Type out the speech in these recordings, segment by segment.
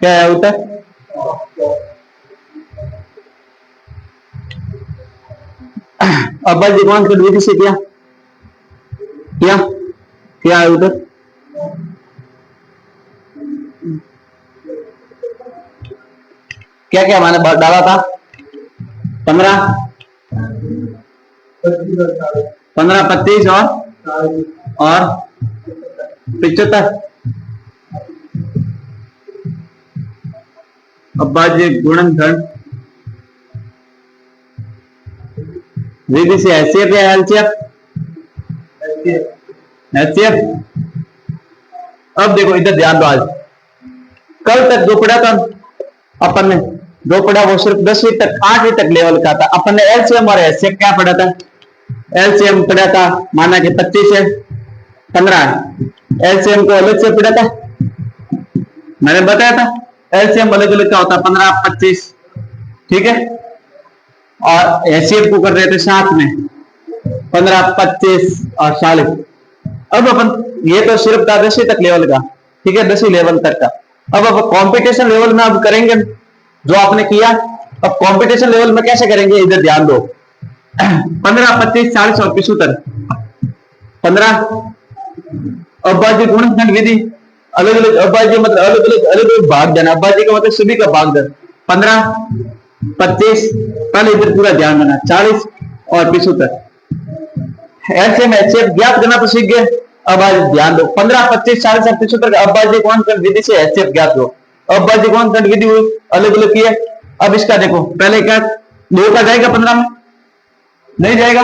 क्या है उत्तर? अब्बाजी कौन सी विधि से किया किया क्या है उधर? क्या क्या मैंने डाला था? 15 15 25 और 75। अब्बाजी गुणनखंड विधि से एचसीएफ या एलसीएफ? एचसीएफ। अब देखो इधर ध्यान दो। आज कल तक जो पढ़ा था अपन ने, जो पढ़ा वो सिर्फ 10वीं तक 8वीं तक लेवल का था। अपन ने एलसीएम और एचसीएफ क्या पढ़ा था? एलसीएम पढ़ा था, माना कि 25 है 15 है। एलसीएम को अलग से पढ़ा था, मैंने बताया था एलसीएम अलग अलग का होता है 15 25, ठीक है। और एचसीएफ को कर रहे थे साथ में 15 25 और 40। अब अपन ये तो सिर्फ था 10वीं तक लेवल का, ठीक है, 10वीं लेवल तक का। अब कंपटीशन लेवल में अब करेंगे जो आपने किया। अब कंपटीशन लेवल में कैसे करेंगे, इधर ध्यान दो। 15 25 40 और 75। 15 अब्बाजी गुणनखंड विधि, अलग अलग अब्बाजी मतलब अलग अलग भाग देना। अब्बाजी का मतलब सभी का भाग देना। 15 25, पहले इधर पूरा ध्यान देना, 40 और 75। ऐसे में एचसीएफ ज्ञात करना तो सीख गए। अब आज ध्यान दो, 15 25 40 और 75 का अब्बाजी गुणनखंड विधि से एचसीएफ ज्ञात हो। अब्बाजी गुणनखंड विधि अलग अलग की है। अब इसका देखो, पहले क्या 2 का जाएगा 15 में? नहीं जाएगा।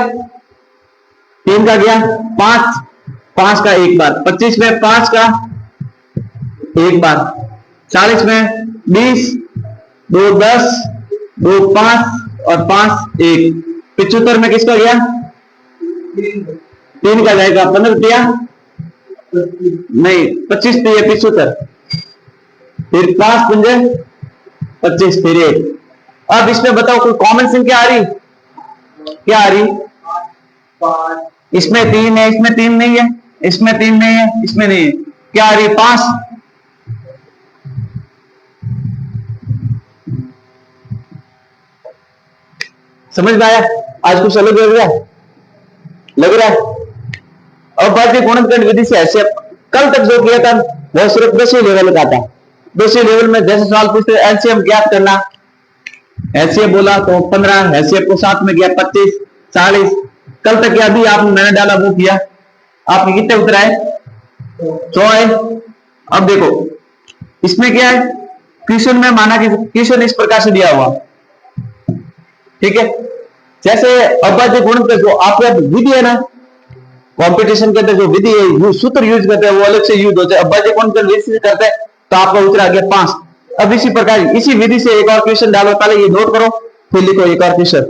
3 का गया 5, 5 का एक बार, 25 में 5 का एक बार, 40 में 20, 2 10, 2 5 और 5 1। 75 में किसका गया? 3 का जाएगा। 15 दिया नहीं, 25 दिए 75, फिर 5 पंजे 25, फिर 1। अब इसमें बताओ कोई कॉमन संख्या आ रही? क्या आ रही? इसमें 3 है, इसमें 3 नहीं है, इसमें 3 नहीं है, इसमें नहीं है, क्या आ रही? 5। समझ में आया? आज कुछ अलग लग रहा है, लग रहा है। अब बात है गुणनखंड विधि से ऐसे कल तक जो किया था वो सिर्फ 10वीं लेवल का था। 10वीं लेवल में जैसे सवाल पूछते एलसीएम ज्ञात करना, एचसीएफ बोला तो 15, एचसीएफ को साथ में गया 25 40। कल तक अभी आपने मैंने डाला वो किया, आपके कितने उत्तर आए? 100 आए। अब देखो इसमें क्या है, क्वेश्चन में माना कि क्वेश्चन इस प्रकार से दिया हुआ, ठीक है। जैसे अब्बाजी गुणनखंड जो आपका विधि है ना, कंपटीशन के अंदर जो विधि है सूत्र यूज करते हैं वो अलग से यूज होते हैं। अब्बाजी गुणनखंड विधि से करते हैं तो आपका उत्तर आ गया 5। अब इसी प्रकार इसी विधि से एक और क्वेश्चन डालो, पहले ये नोट करो फिर लिखो एक और क्वेश्चन।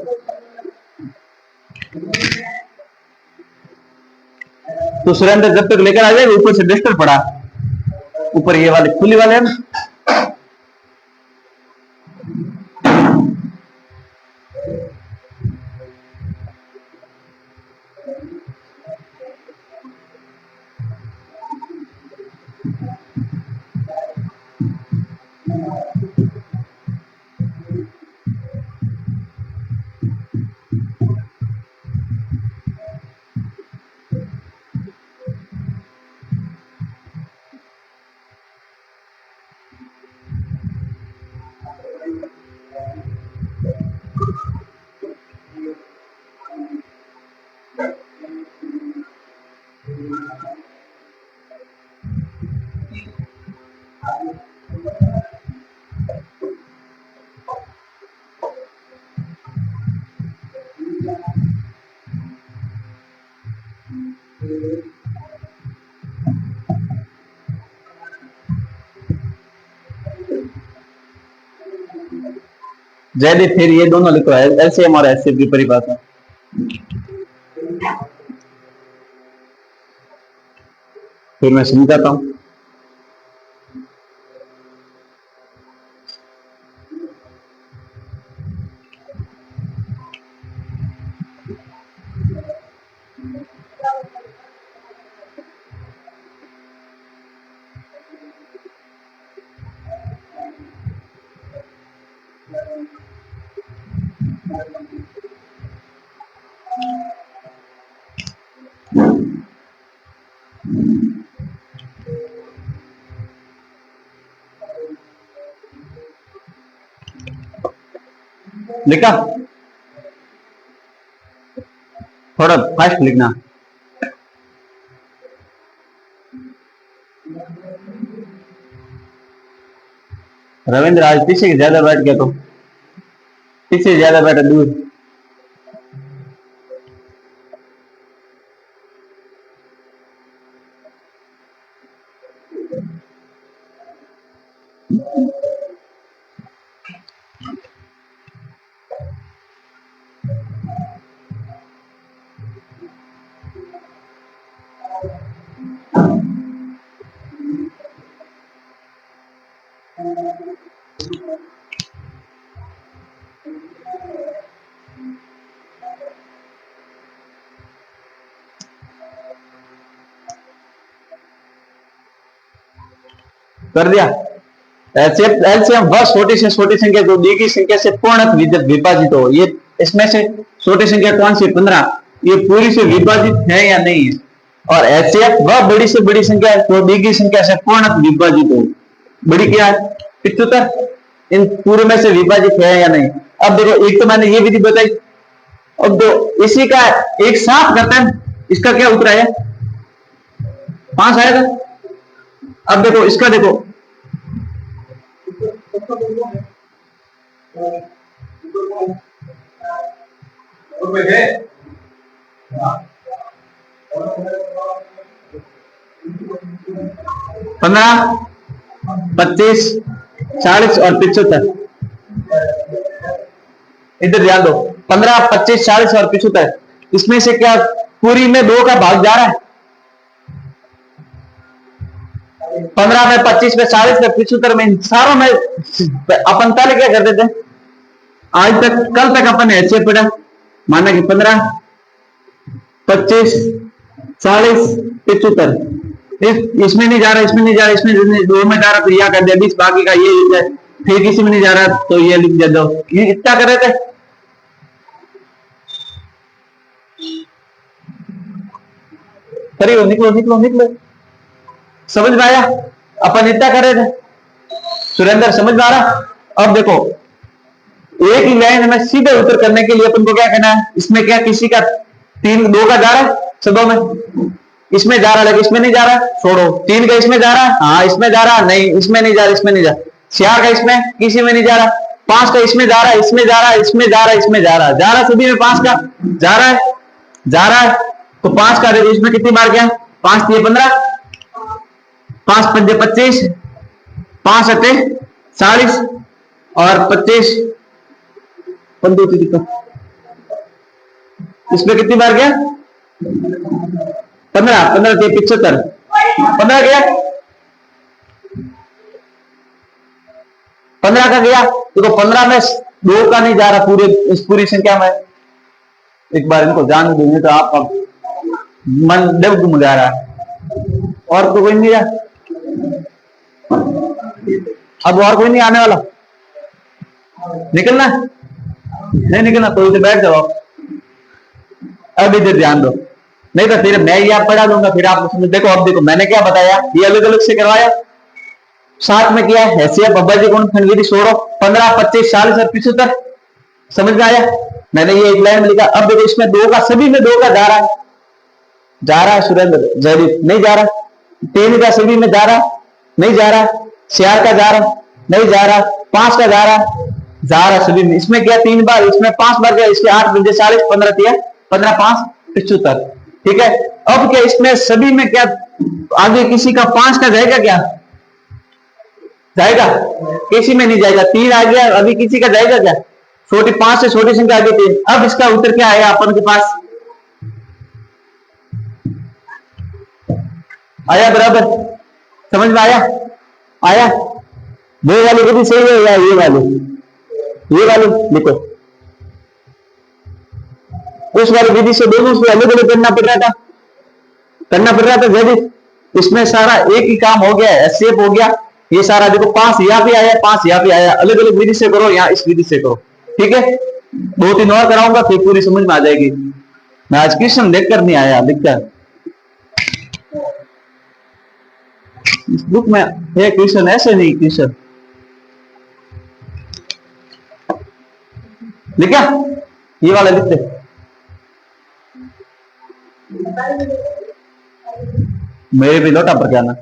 तो सुरेंद्र जब तक लेकर आ जाए, ऊपर से डस्टर पड़ा, ऊपर ये वाले खुली वाले हैं। जयदीप फिर ये दोनों लिखो है एलसीएम और एचसीएफ की परिभाषा। फिर मैं समझाता हूं। लिखा, थोड़ा फास्ट लिखना। रविंद्र आज पीछे ज्यादा बैठ गया, तो पीछे ज्यादा बैठा दूर। कर दिया। एलसीएम वह छोटी से छोटी संख्या जो दी गई संख्या से पूर्णतः विभाजित हो। ये इसमें से छोटी संख्या कौन सी? 15। ये पूरी से विभाजित है या नहीं है? और एचसीएफ वह बड़ी से बड़ी संख्या जो दी गई संख्या से पूर्णतः विभाजित हो। बड़ी क्या है? 75। इन पूरे में से विभाजित है या नहीं? अब देखो, एक तो मैंने ये विधि बताई, अब दो इसी का एक साथ करते हैं, इसका क्या उत्तर आया? 5 आएगा। अब देखो इसका, देखो पंद्रह, 25, 40 और 75। इधर ध्यान दो, 15, 25, 40 और 75। इसमें से क्या पूरी में 2 का भाग जा रहा है? 15 में, 25 में, 40 में, 75 में, सारों में अपन पहले क्या करते थे? आज तक, कल तक अपन ऐसे पढ़ा, माना कि 15, 25, 40, 75। इसमें नहीं जा रहा, इसमें नहीं जा रहा, इसमें 2 में जा रहा तो यह कर दिया 20, बाकी का ये लिख जाए, फिर किसी में नहीं जा रहा तो ये लिख दे दो। ये इतना कर रहे थे। करिए, निकलो निकलो निकलो। समझ में आया? अपन इतना कर रहे थे। सुरेंद्र समझ में आ रहा? अब देखो, एक ही लाइन में सीधे उत्तर करने के लिए अपन को क्या करना है? इसमें क्या किसी का 2 का जा रहा है शब्दों में, इसमें जा रहा है लेकिन इसमें नहीं जा रहा है, छोड़ो। 3 का इसमें जा रहा है, हाँ इसमें जा रहा है, नहीं इसमें नहीं जा रहा, इसमें नहीं जा रहा। 4 का इसमें किसी में नहीं जा रहा। 5 का इसमें जा रहा है, इसमें जा रहा है, इसमें जा रहा है, इसमें जा रहा है, जा रहा है सभी में। 5 का जा रहा है, जा रहा है, तो 5 का इसमें कितनी बार गया? 5 दिए 15, 5 पंजे 25, 5 अटे 40 और 25 इसमें कितनी बार गया? 15, 15 थे 75, 15 गया, 15 का गया। देखो 15 में 2 का नहीं जा रहा पूरे, इस पूरी संख्या में। एक बार इनको जान देंगे तो आपका मन देव घूम जा रहा है। और तो कोई नहीं है, अब और कोई नहीं आने वाला। निकलना नहीं, निकलना तो इधर बैठ जाओ। अब इधर ध्यान दो, नहीं तो फिर मैं ये पढ़ा दूंगा, फिर आप देखो। अब देखो मैंने क्या बताया, ये अलग अलग से करवाया, साथ में किया हैसियत बब्बाजी गुणनखंड विधि छोड़ो। 15, 25, 40 और 75 समझ में आया? मैंने ये एक लाइन में लिखा। अब देखो इसमें 2 का, सभी में 2 का जा रहा है, जा रहा है सुरेंद्र, जयदीप नहीं जा रहा। 3 का सभी में जा रहा, नहीं जा रहा। 4 का जा रहा, नहीं जा रहा। 5 का जा रहा सभी में। इसमें क्या 3 बार, इसमें 5 बार गया, इसके 8 बजे 40, 15 दिया, 15, 5, 75। ठीक है। अब क्या इसमें सभी में क्या आगे किसी का 5 का जाएगा? क्या जाएगा? किसी में नहीं जाएगा। 3 आ गया, अभी किसी का जाएगा क्या? छोटी 5 से छोटी संख्या आगे 3। अब इसका उत्तर क्या आया अपन के पास? आया बराबर? समझ में आया? आया? वो वाली विधि सही है या ये वाली? ये वाली लिखो। उस वाली विधि से दोनों से अलग अलग करना पड़ रहा था, करना पड़ रहा था जब इसमें सारा एक ही काम हो गया, एस्केप हो गया। ये सारा देखो 5 यहाँ पे आया, 5 यहाँ पे आया। अलग अलग विधि से करो, यहाँ इस विधि से करो। ठीक है, 2-3 और कराऊंगा फिर पूरी समझ में आ जाएगी। मैं आज क्वेश्चन देखकर नहीं आया, दिखकर इस बुक में है क्वेश्चन, ऐसे नहीं क्वेश्चन लिखा, ये वाला लिख दे। मेरे भी लोटा पर जाना।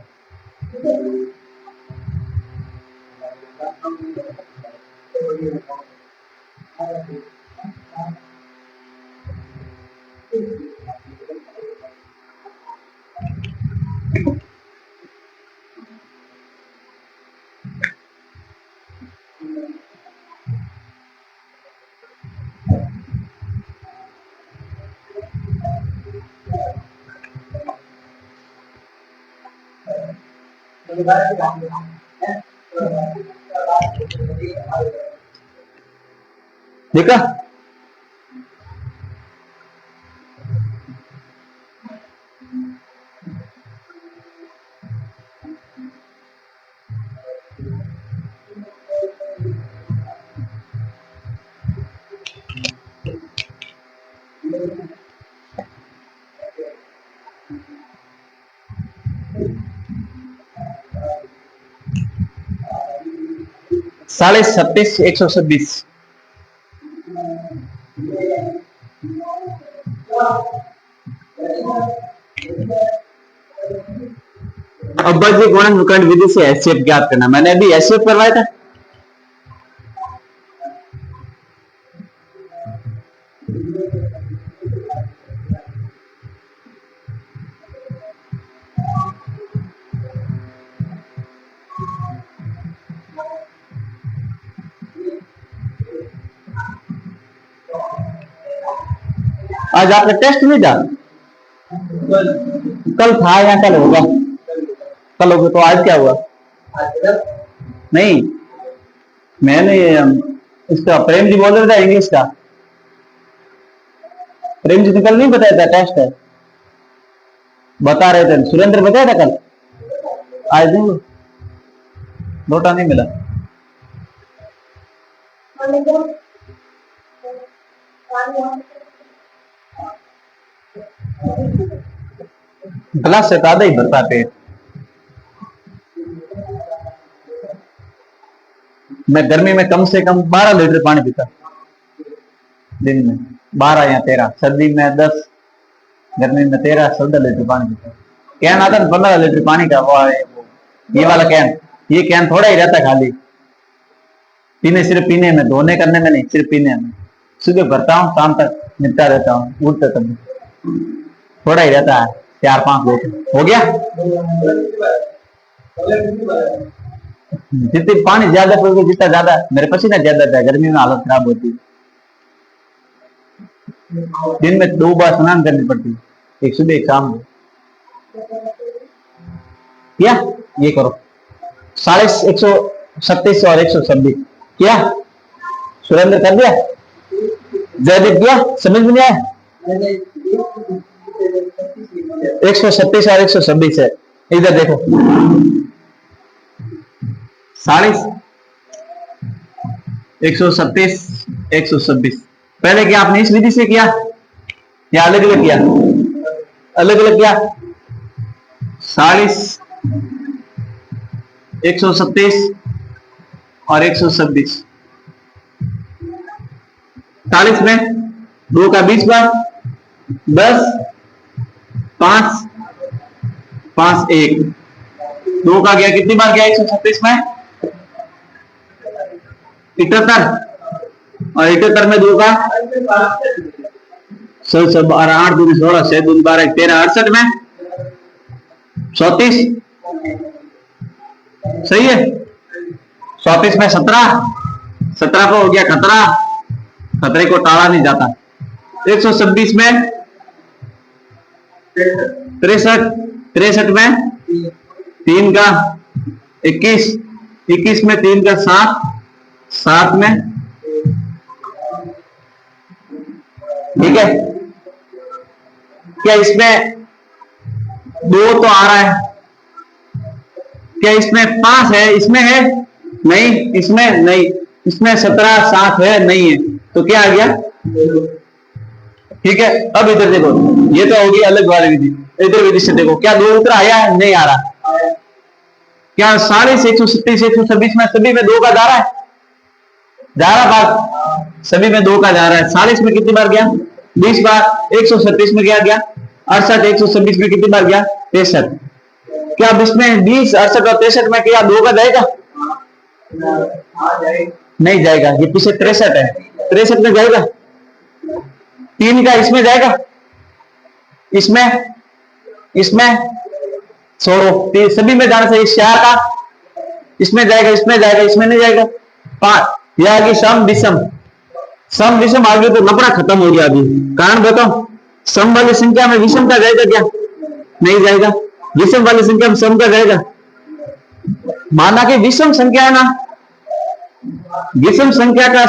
देखा, साढ़े 37,126। अब्बाजी गुणन विधि से एचसीएफ ज्ञात करना। मैंने अभी एचसीएफ करवाया था। आज आपने टेस्ट नहीं डाला? कल था या कल होगा? कल होगा। तो आज क्या हुआ? नहीं, मैंने इसका प्रेम जी बोल रहा था इंग्लिश का। प्रेम जी ने कल नहीं बताया था टेस्ट है, बता रहे थे। सुरेंद्र बताया था कल। आज नहीं, लोटा नहीं मिला। गिलास से ज्यादा ही भरता पेट। मैं गर्मी में कम से कम 12 लीटर पानी पीता दिन में, 12 या 13, सर्दी में 10, गर्मी में 13, 14 लीटर पानी पीता। कैन आता है 15 लीटर पानी का, वो ये वाला कैन, ये कैन थोड़ा ही रहता खाली पीने, सिर्फ पीने में, धोने करने में नहीं, सिर्फ पीने में। सुबह भरता हूँ, शाम तक निपटा देता हूँ, उठते तक थोड़ा ही रहता है, 4-5 लीटर हो गया। जितनी पानी ज्यादा पीओगे, जितना ज्यादा, मेरे पसीना ज्यादा था, गर्मी में हालत खराब होती है। दिन में 2 बार स्नान करनी पड़ती है, एक सुबह एक शाम को। क्या ये करो, 127 और 126 क्या सुरेंद्र कर दिया? जयदीप दिया? समझ में नहीं आया? 137 और 126 है। इधर देखो, 127, 126। पहले क्या आपने इस विधि से किया या अलग अलग किया? अलग अलग किया। 40, 127 और 126। 40 में 2 का 20 बार, 10, 5, 5, 1, 2 का गया कितनी बार गया? 136 में 71, और 71 में 2 का 8 दूनी 16, 6 दूनी 12, 13, 68 में 34। सही है। 34 में 17, 17 को हो गया खतरा, खतरे को टाला नहीं जाता। 126 में 63, 63 में 3 का 21, 21 में 3 का 7, 7 में, ठीक है। क्या इसमें 2 तो आ रहा है? क्या इसमें 5 है? इसमें है नहीं, इसमें नहीं, इसमें 17, 7 है नहीं है, तो क्या आ गया? ठीक है। अब इधर देखो, ये तो होगी अलग वाली विधि। इधर विधि से देखो, क्या 2 उत्तर आया है? नहीं आ रहा। क्या 40, 137, 126 में सभी में 2 का जा रहा है? जा रहा बात, सभी में 2 का जा रहा है। 40 में कितनी बार गया? 20 बार। 136 में क्या गया? 68। 126 में कितनी बार गया? 63। क्या अब इसमें 20, 68 और 63 में क्या 2 का जाएगा? नहीं जाएगा। ये पीछे 63 है, 63 में जाएगा? 3 का इसमें जाएगा? इसमें छोड़ो, सभी में जाना चाहिए। 4 का इसमें जाएगा, इसमें जाएगा, इसमें नहीं जाएगा। 5 यह आगे सम विषम, सम विषम आगे तो लफड़ा खत्म हो गया। अभी कारण बताओ, सम वाली संख्या में विषम का जाएगा क्या? नहीं जाएगा। विषम वाली संख्या में सम का जाएगा? माना कि विषम संख्या है ना, विषम संख्या का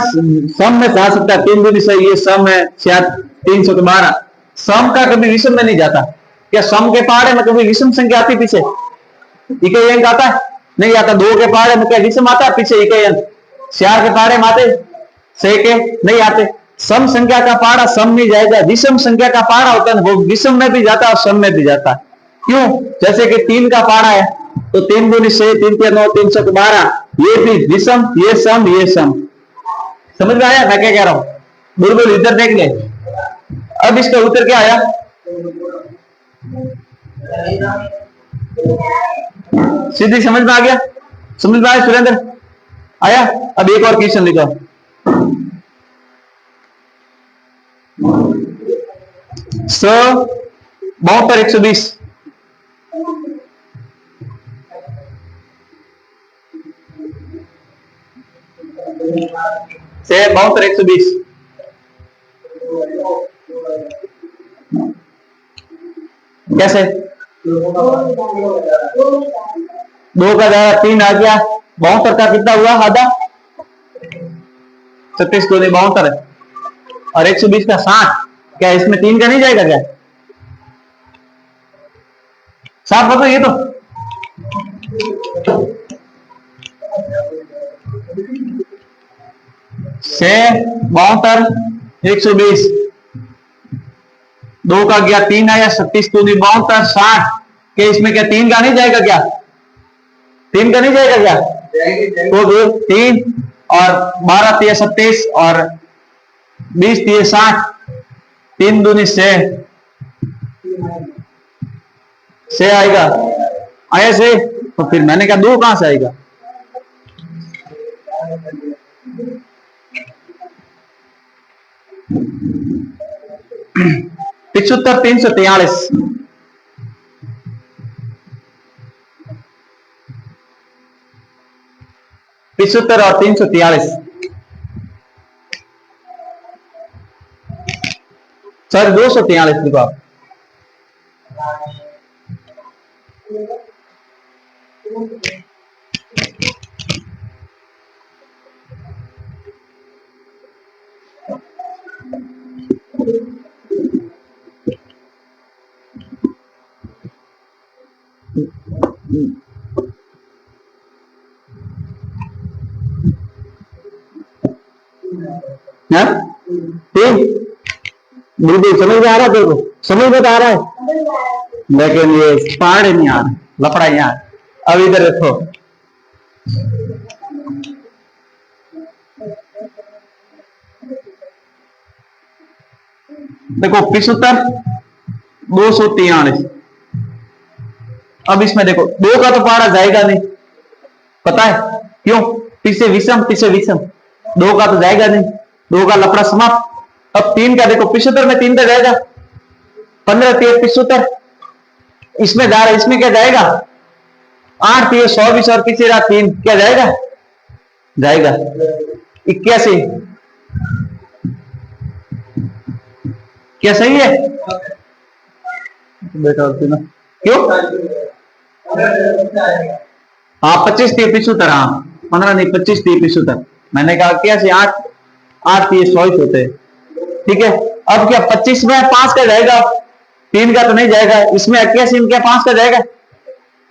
सम में जा सकता है। 3 दूनी 6, ये सम है 312। सम का कभी विषम में नहीं जाता। क्या सम के पहाड़े में कभी विषम संख्या आती पीछे? इकाई अंक आता है? नहीं आता। 2 के पहाड़े में क्या विषम आता है पीछे इकाई अंक? 4 के पहाड़े में आते? 6 के नहीं आते। सम संख्या का पहाड़ा सम में जाएगा। विषम संख्या का पहाड़ा होता है वो विषम में भी जाता है और सम में भी जाता है। क्यों? जैसे कि 3 का पहाड़ा है तो 3 दूनी 6, 3 के 9, 312, ये भी विषम, ये सम, ये सम। समझ में आया मैं क्या कह रहा हूं? बिल्कुल इधर देख ले। अब इसका उत्तर क्या आया? सीधी समझ में आ गया? समझ में आया सुरेंद्र? आया? अब एक और क्वेश्चन लिखो। सौ 72 120 से 72 120 कैसे? 2 का जाएगा, 3 आ गया। 72 का कितना हुआ? आधा 36 2 72 है और 120 का 60। क्या इसमें 3 का नहीं जाएगा क्या? साफ बताओ ये तो। से 72 120, 2 का गया, 3 आया, 36 2 72 60। क्या इसमें क्या 3 का नहीं जाएगा क्या? 3 का नहीं जाएगा क्या? तो 3 और 12 3 27 और 20 3 60, 3 दूनी 6 आएगा। आया से? तो फिर मैंने कहा 2 कहां से आएगा? पिछहत्तर 343, पिछहत्तर और 343, सर 243 लिखो आप। बिल्कुल समझ में आ रहा है? तेरे को समझ में आ रहा है? लेकिन ये पहाड़ नहीं आ रहा, लफड़ा यहाँ। अब इधर देखो, देखो 75 243। अब इसमें देखो 2 का तो पहाड़ा जाएगा नहीं, पता है क्यों? पीछे विषम, पीछे विषम, 2 का तो जाएगा नहीं, 2 का लफड़ा समाप्त। अब 3 का देखो, 75 में 3 का जाएगा, 15 3 75, इसमें जा रहा है, इसमें क्या जाएगा? 8 3 24 और पीछे रहा 3, क्या जाएगा? जाएगा 81। क्या सही है बेटा? क्यों? हाँ 25 3 75, हाँ 15 नहीं 25 3 75। मैंने कहा क्या से 8 8 3 24 होते हैं, ठीक है। अब क्या 25 में 5 का जाएगा, 3 का तो नहीं जाएगा। इसमें 81 में क्या 5 का जाएगा?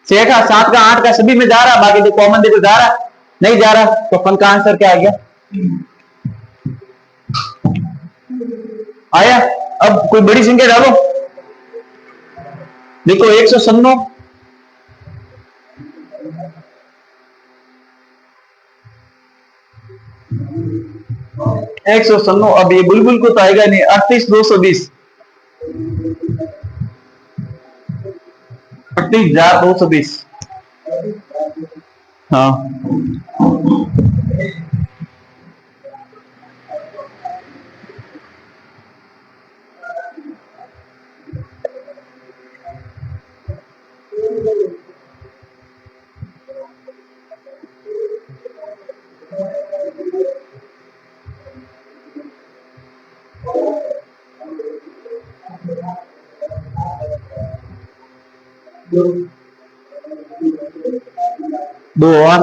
6 का 7 का 8 का सभी में जा रहा, बाकी तो कॉमन देखो जा रहा नहीं जा रहा। तो फन का आंसर क्या आ गया? आया? अब कोई बड़ी संख्या डालो, देखो 197 196। अब ये बुलबुल को तो आएगा नहीं। 38,220, 38,220। हाँ, 2 और,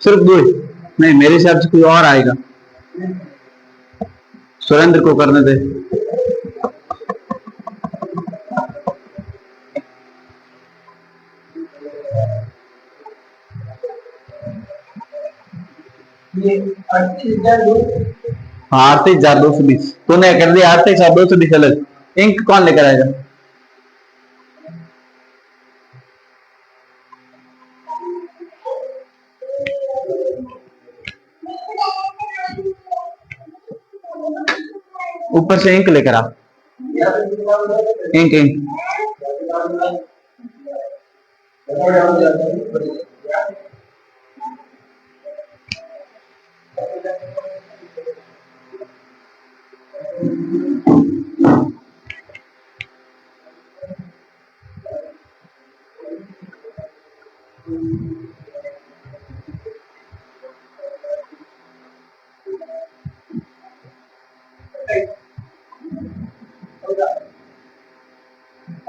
सिर्फ 2 ही? नहीं, मेरे हिसाब से कोई और आएगा। सुरेंद्र को करने दे। हाँ, 38,220 तूने कर दिया। 38,220 अलग। इंक कौन लेकर आएगा? ऊपर से इंक लेकर आ। इंक इंक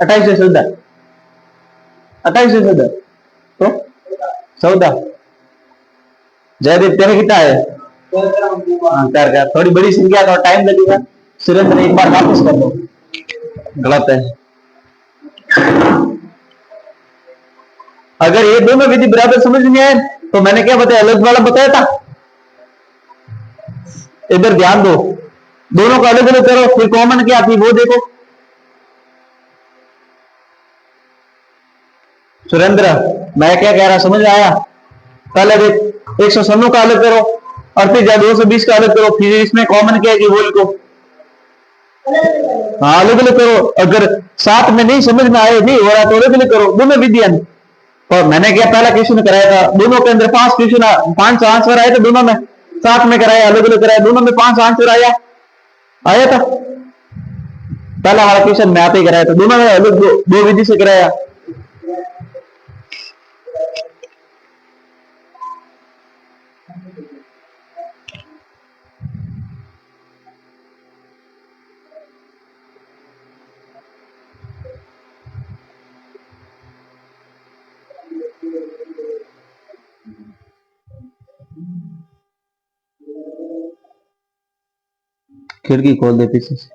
28 से 14, 28 से 14 तो 14। जयदीप तेरे कितना है? हाँ, कर थोड़ी बड़ी संख्या का टाइम लगेगा। सुरेंद्र एक बार वापस कर दो। गलत है। अगर ये दोनों विधि बराबर समझ नहीं आए तो मैंने क्या बताया, अलग वाला बताया था। इधर ध्यान दो, दोनों को अलग अलग करो, फिर कॉमन क्या थी वो देखो। सुरेंद्र, मैं क्या कह रहा समझ आया? पहले देख, 196 का अलग करो और फिर 220 का अलग करो, फिर इसमें कॉमन क्या है कि वो लिखो। हाँ, अलग अलग करो। अगर साथ में नहीं समझ में आए, नहीं हो रहा तो अलग अलग करो, दोनों विधियां। और मैंने क्या पहला क्वेश्चन कराया था, दोनों के अंदर 5 क्वेश्चन, 5 आंसर आए थे दोनों में। साथ में कराया, अलग अलग कराया, दोनों में 5 आंसर आया आया था। पहला वाला क्वेश्चन मैं आते ही कराया था, दोनों में अलग दो विधि से कराया। खिड़की खोल दे पीछे से।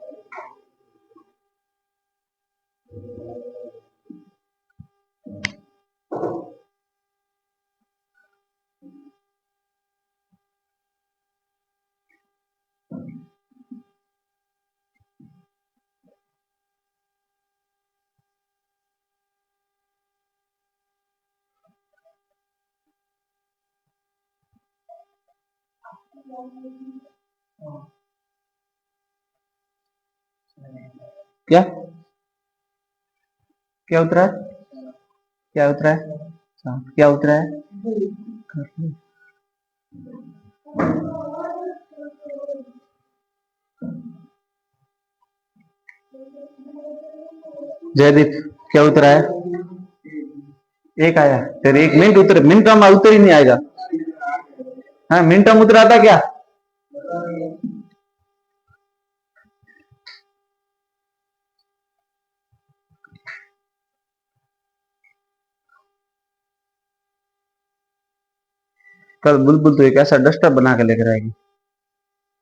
क्या क्या उतरा है? क्या उतरा है? क्या उतरा है? जयदीप, क्या उतरा है? एक आया। फिर 1 मिनट उतर, मिनट में उतर ही नहीं आएगा। हाँ, मिनट में उतरा था क्या? कल बुलबुल तो एक ऐसा डस्टर बना के लेकर आएगी,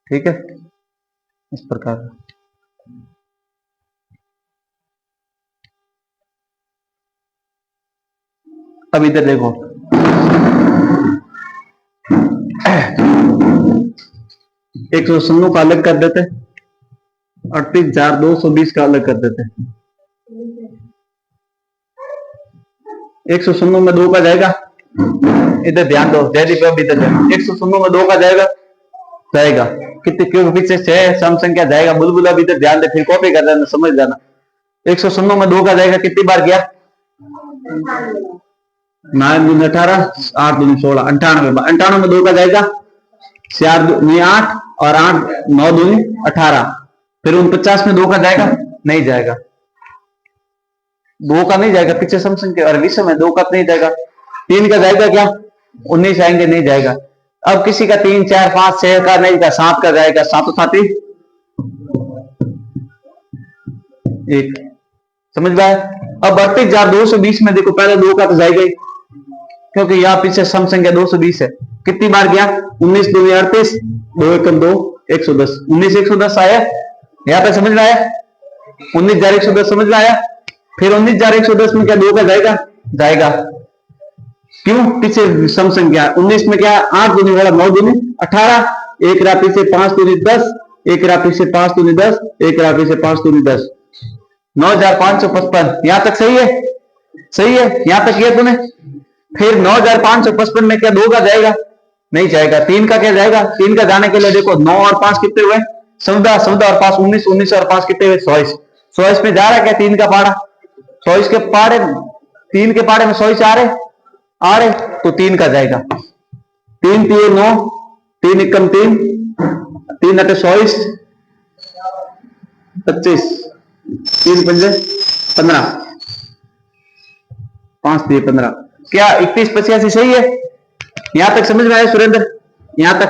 ठीक है, इस प्रकार। अब इधर देखो, 196 का अलग कर देते, 38,220 का अलग कर देते। 196 में 2 का जाएगा, इधर ध्यान दो जयदीप, अब इधर 196 में 2 का जाएगा, जाएगा कितने, क्योंकि पीछे 6 सम संख्या जाएगा, बुलबुला भी तो ध्यान दे, फिर कॉपी कर देना, समझ जाना। 196 में 2 का जाएगा, कितनी बार गया? 9 दूनी 18, 8 दूनी 16, 98 बार। 98 में 2 का जाएगा, 4 दूनी 8 और 8 9 दूनी 18। फिर 49 में 2 का जाएगा, नहीं जाएगा, 2 का नहीं जाएगा, पीछे सम संख्या। और 20 में 2 का नहीं जाएगा। 3 का जाएगा क्या? 19 आएंगे, नहीं जाएगा। अब किसी का 3 4 5 6 का नहीं जाएगा, 7 का जाएगा, 7 साथी 1, समझ में आया? अब 32,220 में देखो, पहले 2 का तो जाएगा ही, क्योंकि यहाँ पीछे सम संख्या 220 है। कितनी बार गया? 19 दूनी 38, 2 एकम 2, 110, 19 110 आया। यहाँ पे समझ में आया? 19,110 समझ में आया? फिर 19,110 में क्या 2 का जाएगा? जाएगा, क्यों? पीछे सम संख्या। 19 में क्या? 8 दूनी 9 दूनी 18, 1 रा पीछे 5 दूनी 10, 1 रा पीछे 5 दूनी 10, 1 रा पीछे 5 दूनी 10, 9,555। यहां तक सही है? सही है, यहां तक किया तूने। फिर 9,555 में क्या 2 का जाएगा? नहीं जाएगा। 3 का क्या जाएगा? 3 का जाने के लिए देखो, 9 और 5 कितने हुए? 14, 14 और 5 19, 19 और 5 कितने हुए? 24, 24 में जा रहा है क्या 3 का पाड़ा? 24 के पाड़े, 3 के पाड़े में 24 आ रहे, तो 3 का जाएगा। 3 3 9, 3 एकम 3, 3 अटे 24, 25, 3 पंजे 15, 5 3 15। क्या 31 85 सही है? यहां तक समझ में आया सुरेंद्र? यहां तक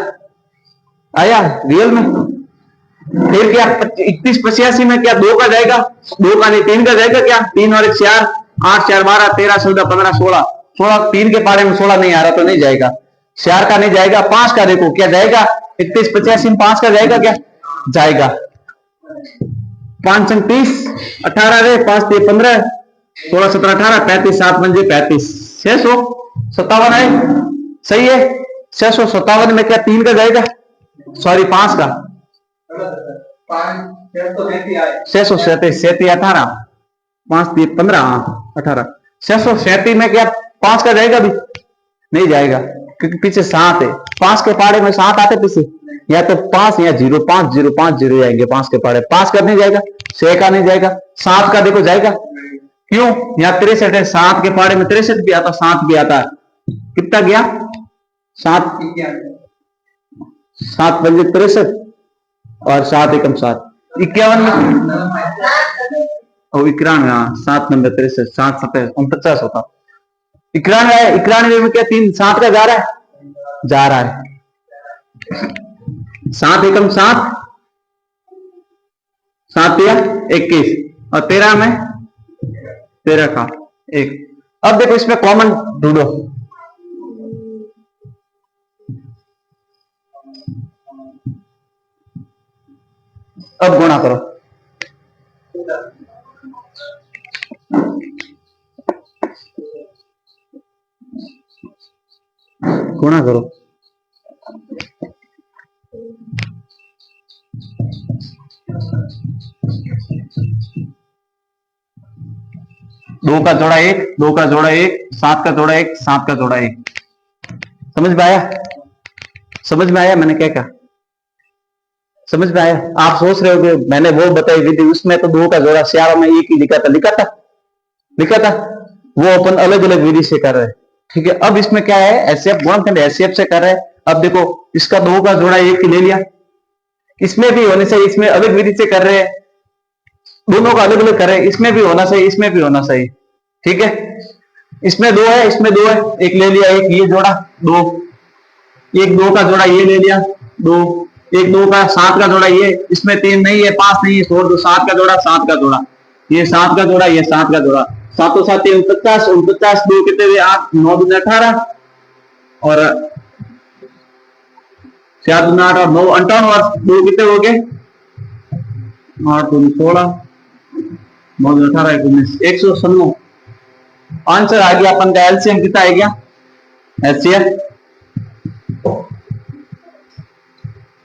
आया रियल में? फिर क्या 31 85 में क्या 2 का जाएगा? 2 का नहीं, 3 का जाएगा क्या? 3 और 1 4, 8 4 12 13 14 15 16, 16 3 के पारे में 16 नहीं आ रहा, तो नहीं जाएगा। 4 का नहीं जाएगा। 5 का देखो क्या जाएगा? 31 85 में 5 का जाएगा क्या? जाएगा। 5 संग 30, 18 रे 5 3 15, 16 17 18, 35 7 पंजे 35, 657 है। सही है। 657 में क्या 3 का जाएगा? सॉरी 5 का, 637 37 18, 5 3 15 18, 637 में क्या 5 का जाएगा? भी नहीं जाएगा, क्योंकि पीछे 7 है। 5 के पाड़े में 7 आते पीछे, या तो 5 या 0 5 0 5 0 आएंगे 5 के पाड़े। 5 का नहीं जाएगा, 6 का नहीं जाएगा, 7 का देखो जाएगा। क्यों? यहाँ 63 है, 7 के पाड़े में 63 भी आता, 7 भी आता। कितना गया? 7 7 पंजे 63 और 7 एकम 7, 51 में 91, 7 नंबर 63, 7 7 49 होता। 91 है। 91 में क्या 3 7 का जा रहा है? जा रहा है। 7 एकम 7, 7 या 21 और 13 में 13 का 1। अब देखो इसमें कॉमन ढूंढो। अब गुणा करो। गुणा करो। दो का जोड़ा 1, 2 का जोड़ा 1, 7 का जोड़ा 1, 7 का जोड़ा 1। समझ में आया? समझ में आया मैंने क्या कहा? समझ में आया? आप सोच रहे हो कि मैंने वो बताई विधि, उसमें तो 2 का जोड़ा सियारों में 1 ही लिखा था। वो अपन अलग अलग विधि से कर रहे हैं। ठीक है। अब इसमें क्या है? एचसीएफ गुणनखंड एचसीएफ से कर रहे हैं। अब देखो इसका 2 का जोड़ा 1 ही ले लिया, इसमें भी होने से इसमें अलग विधि से कर रहे हैं, दोनों का अलग अलग कर रहे हैं। इसमें भी होना चाहिए, इसमें भी होना चाहिए। ठीक है। इसमें 2 है, इसमें 2 है, एक ले लिया, एक ये जोड़ा 2, एक 2 का जोड़ा ये ले लिया 2, एक 2 का 7 का जोड़ा ये, इसमें 3 नहीं है 5 नहीं है, छोड़ दो। 7 का जोड़ा 7 का जोड़ा, ये 7 का जोड़ा, ये 7 का जोड़ा, 7 7 49, 49 2 कितने हुए? 8 9 2 18 और 4 2 8 और 9 58 और 2 कितने हो गए? 8 2 16 9 2 18 19, 196 आंसर आ गया अपन का। एलसीएम कितना आ गया? एचसीएफ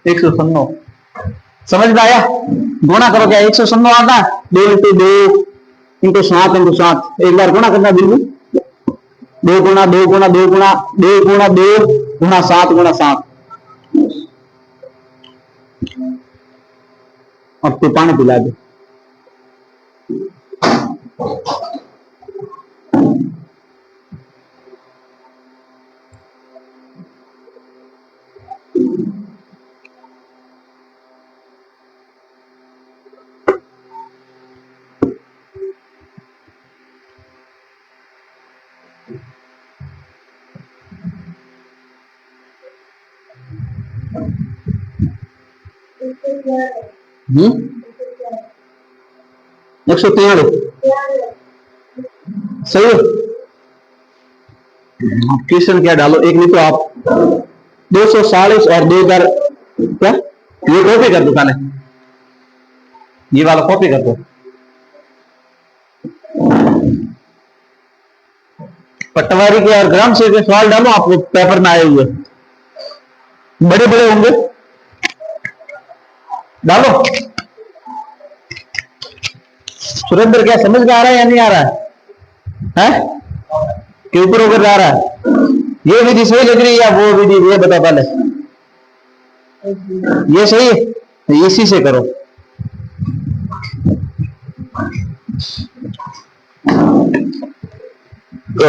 196। समझ में आया? गुणा करो क्या 196 आता? 2 इंटू 2 इंटू 7 इंटू 7, एक बार गुणा करना बिल्कुल। 2 गुणा 2 गुणा 2 गुणा 2 गुणा 2 गुणा 7 गुणा 7, अब तू पानी पिला दे। हम्म 143 सही है। क्वेश्चन क्या डालो, एक नहीं तो आप 240 और 2000 क्या, ये कॉपी कर दो खाने, ये वाला कॉपी कर दो। पटवारी के और ग्राम सेवक के सवाल डालो, आपको पेपर में आए हुए बड़े बड़े होंगे, डालो। सुरेंद्र क्या समझ में आ रहा है या नहीं आ रहा है, के ऊपर ऊपर जा रहा है? ये विधि सही लग रही है या वो विधि, ये बता पहले। ये सही है, इसी से करो। तो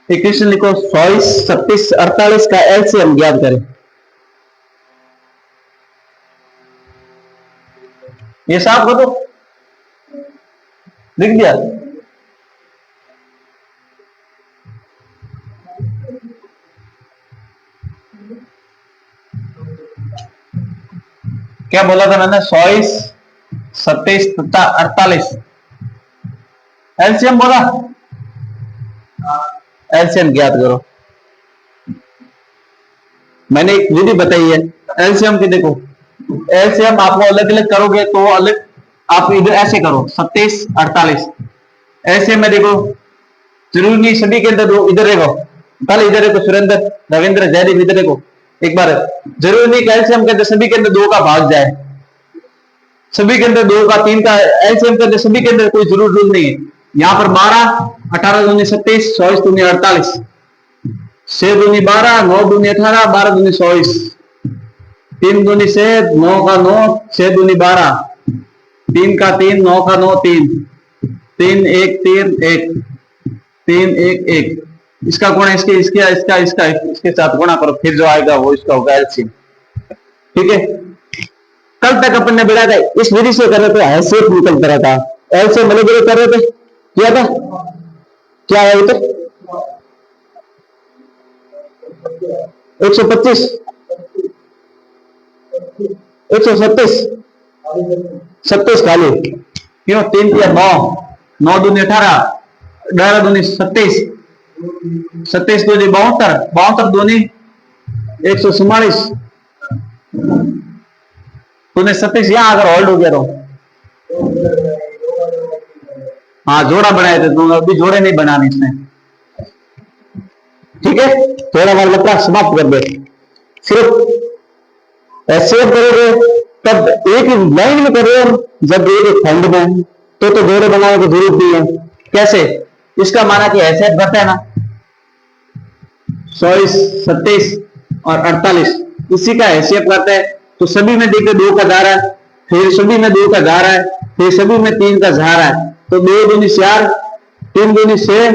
क्वेश्चन लिखो, 22, 36, 48 का एलसीएम ज्ञात करें। ये साफ कर दो, लिख दिया। क्या बोला था मैंने, 22, 27 तथा 48 एलसीएम बोला, एलसीएम ज्ञात करो। मैंने एक विधि बताई है एलसीएम की, देखो एलसीएम आपको अलग अलग करोगे तो अलग, आप इधर ऐसे करो 27, 48 एलसीएम में देखो, जरूरी नहीं सभी के अंदर दो, इधर देखो पहले, इधर देखो सुरेंद्र, रविंद्र, जयदीप, इधर देखो एक बार, जरूरी नहीं एलसीएम के अंदर सभी के अंदर दो का भाग जाए, सभी के अंदर दो का, तीन का, एलसीएम के अंदर सभी के अंदर कोई जरूर रूल नहीं है। यहाँ पर 12, 18 दूनी 27, 24 दूनी 48, 6 दूनी 12, 9 दूनी 18, 12 दूनी 24, 3 दूनी 6, 9 का 9, 6 दूनी 12, 3 का 3, 9 का 9, 3, 3 1 3 1, 3 1 1, इसका गुणा इसके, इसके इसका इसका इसके साथ गुणा करो, फिर जो आएगा वो इसका होगा एलसीएम। ठीक है, कल तक अपन ने बढ़ा था इस विधि से कर रहे थे, हैसियत निकलता रहा था, एलसीएम बड़े बड़े कर रहे थे, किया था क्या है तो 125, 137, 27 खाली क्यों, 3 किया 9, 9 दूनी 18, 11 दूनी 27, 27 दूनी 72, 72 दूनी 144, तूने 27 यहां अगर होल्ड हो गया तो, हाँ जोड़ा बनाए थे तुमने, अभी जोड़े नहीं बनाने इसमें। ठीक है, थोड़ा बार लपड़ा समाप्त कर दे, सिर्फ ऐसे करोगे तब एक लाइन में करो, जब एक खंड में तो जोड़े बनाने की जरूरत नहीं है। कैसे, इसका माना कि ऐसे करते हैं ना 24, 27 और 48, इसी का हैसियत करते हैं, तो सभी में देखिए 2 का जा रहा है, फिर सभी में 2 का जा रहा है, फिर सभी में 3 का जा रहा है, तो 2 दूनी 4, 3 दूनी 6,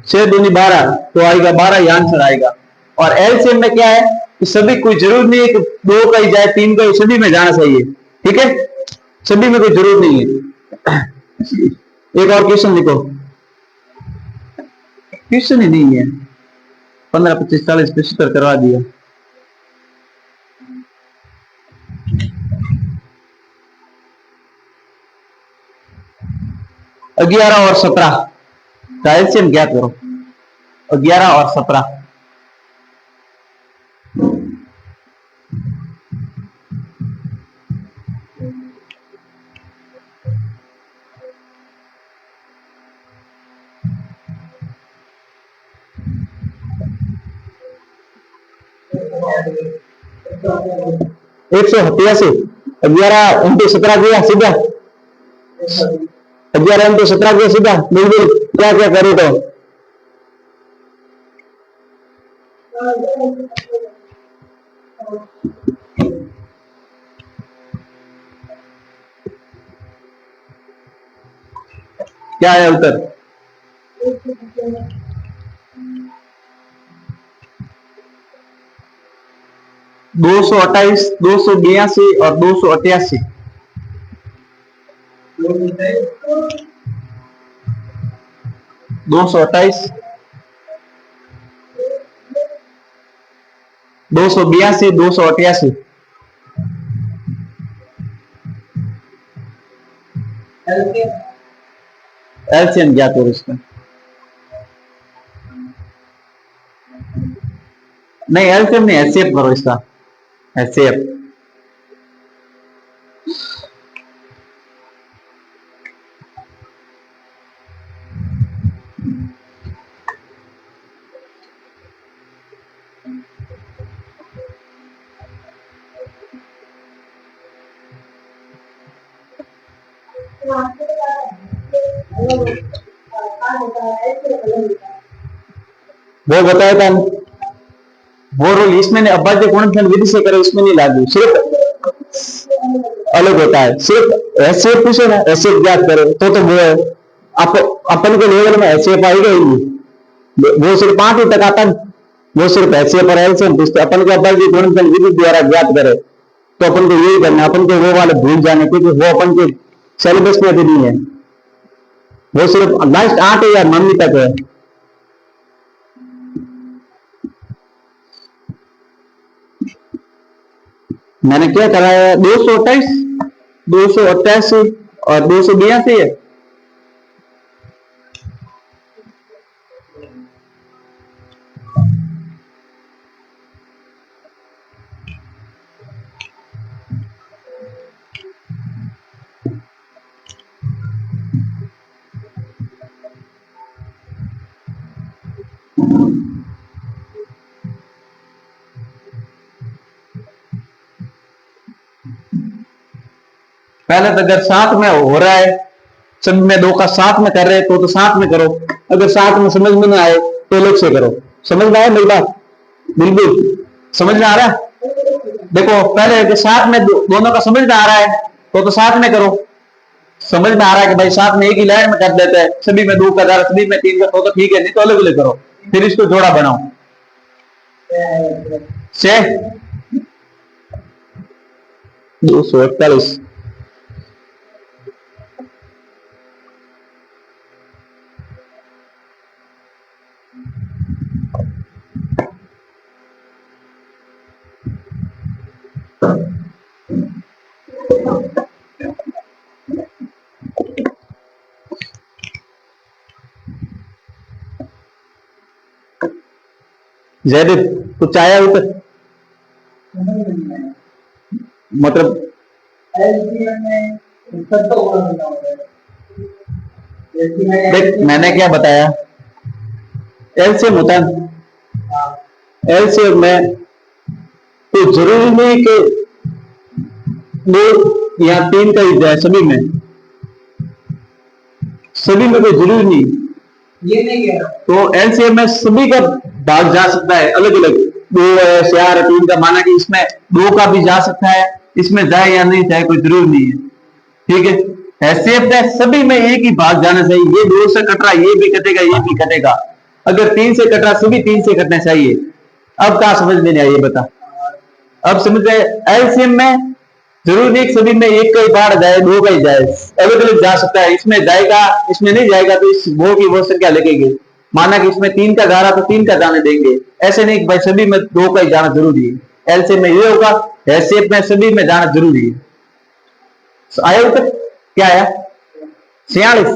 6 दूनी 12, तो आएगा 12, ये आंसर आएगा। और एलसीएम में क्या है कि सभी, कोई जरूर नहीं है कि 2 का ही जाए, 3 का ही, सभी में जाना चाहिए। ठीक है, सभी में कोई जरूर नहीं है। एक और क्वेश्चन लिखो, क्वेश्चन ही नहीं है, 15, 25, 40 75 करवा दिया। ग्यारह और 17 का एलसीएम ज्ञात करो, 11 और 17, 187, 11 इंटू 17 किया सीधा, 11 इंटू 17 किया सीधा, बिल्कुल। क्या क्या करो तो क्या है उत्तर? 228, 282 और 288। 228, 282, 288। एलसीएम क्या करो इसका? नहीं एलसीएम नहीं, एचसीएफ करो इसका, एचसीएफ। वो बताया था वो रूल इसमें नहीं, अभाज्य गुणनफल विधि से करो इसमें नहीं लागू, सिर्फ अलग होता है। सिर्फ एचसीएफ पूछे ना, एचसीएफ ज्ञात करो तो वो अपन के लेवल में एचसीएफ आएगा ही नहीं, वो सिर्फ 5 ही तक आता है, वो सिर्फ एचसीएफ और एलसीएम पूछते। अपन को अभाज्य गुणनफल विधि द्वारा ज्ञात करे तो अपन को यही करना, अपन को वो वाले भूल जाने, क्योंकि वो अपन के सिलेबस में भी नहीं है, वो सिर्फ लास्ट 8 या 9 तक है। मैंने क्या कराया? 228, 288 और 282 है। पहले तो अगर साथ में हो रहा है, सब में 2 का साथ में कर रहे तो साथ में करो, अगर साथ में समझ में ना आए तो अलग से करो। समझ में आया मेरी बात? बिल्कुल समझ में आ रहा है। देखो पहले अगर साथ में दोनों का समझ में आ रहा है तो साथ में करो, समझ में आ रहा है कि भाई साथ में एक ही लाइन में कर देते हैं, सभी में 2 का जा रहा, सभी में 3 का तो ठीक है, नहीं तो अलग अलग करो, फिर इसको जोड़ा बनाओ। 241 जयदीप कुछ आया उत्तर? मतलब देख मैंने क्या बताया, एलसीएम होता है, एलसीएम में तो जरूरी नहीं कि 2 या 3 का ही जाए, सभी में कोई जरूरी नहीं, ये नहीं है तो एलसीएम में सभी का भाग जा सकता है अलग अलग, 2 है 4 3 का, माना कि इसमें 2 का भी जा सकता है, इसमें जाए या नहीं जाए कोई जरूर नहीं है, ठीक है। एचसीएफ में सभी में एक ही भाग जाना चाहिए, ये 2 से कट रहा ये भी कटेगा ये भी कटेगा, अगर 3 से कट रहा सभी 3 से कटना चाहिए। अब क्या समझ में नहीं आई ये बता, अब समझ गए? एलसीएम में जरूर नहीं सभी में एक का ही बाढ़ जाए 2 का ही जाए, अलग अलग जा सकता है, इसमें जाएगा इसमें नहीं जाएगा तो इस वो की वो संख्या लगेगी, माना कि इसमें 3 का जा रहा तो 3 का जाने देंगे, ऐसे नहीं कि भाई सभी में 2 का ही जाना जरूरी है। एलसीएम में ये होगा, एचसीएफ में सभी में जाना जरूरी है। आया उत्तर क्या आया? 46